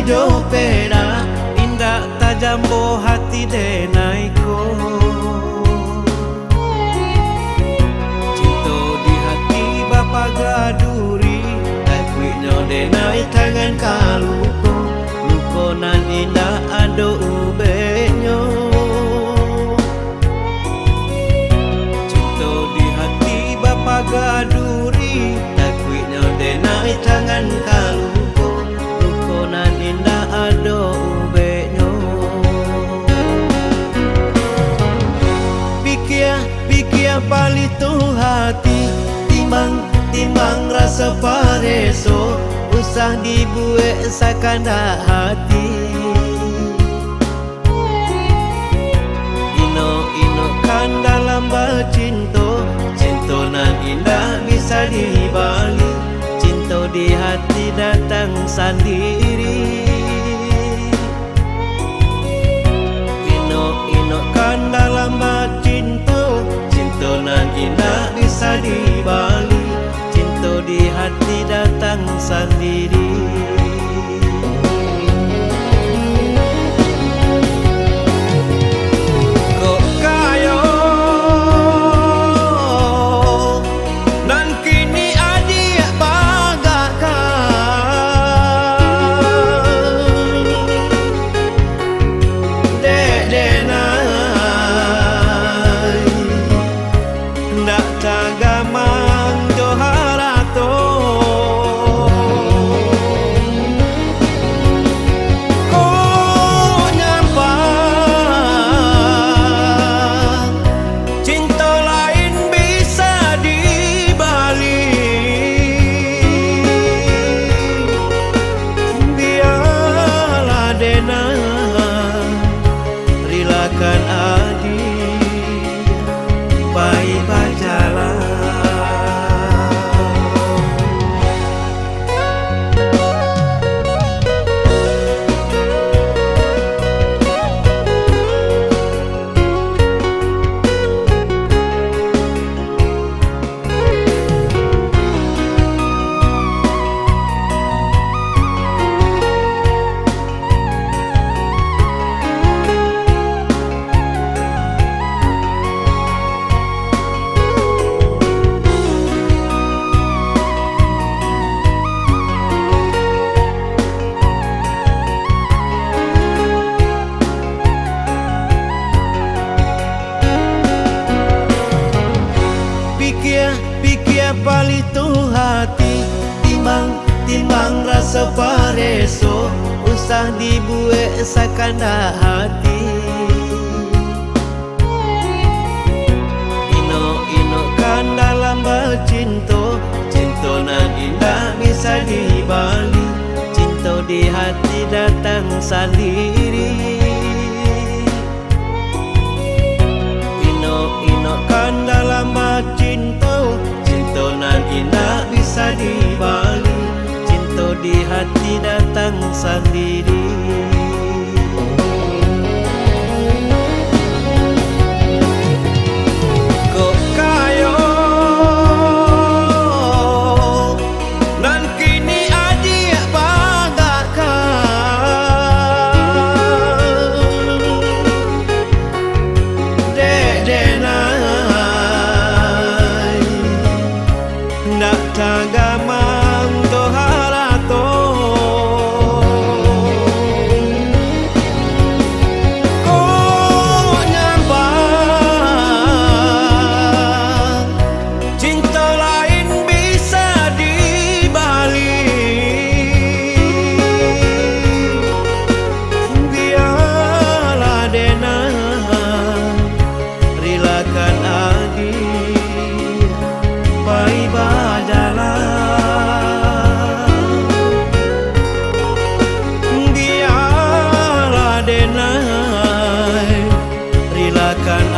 hidup pena indah tajam boh hati denaiko. Cinta di hati bapa gaduri takuinyo denai tangan kaluko. Luko nan indah ado ubenyo. Cinta di hati bapa gaduri takuinyo denai tangan kaluko. Nan indah ado ubenyo. Pikir palito hati timbang rasa pareso. Usah dibuat sakanda hati. Ino kan dalam bacinto. Cinto nan indah bisa dibalik. Cinta di hati datang sendiri. Ino kan dalam cinta. Cinta nan indah bisa dibalik. Cinta di hati datang sendiri. Rilakan adik baik berjalan. Pikir palito hati timbang rasa pareso. Usah dibuat sakanda hati. Ino kan dalam bacinto. Cinta nan indah bisa dibalik. Cinta di hati datang sendiri. Ino kan dalam cinta. Cinta nan indah bisa dibalik. Cinta di hati datang sendiri. Kok kayo nan kini adik banggakan. Denai nak tagamang to harato. Kau nyambang cinta lain bisa dibalik. Biarlah denai rilakan adik baik berjalan. Biarlah denai rilakan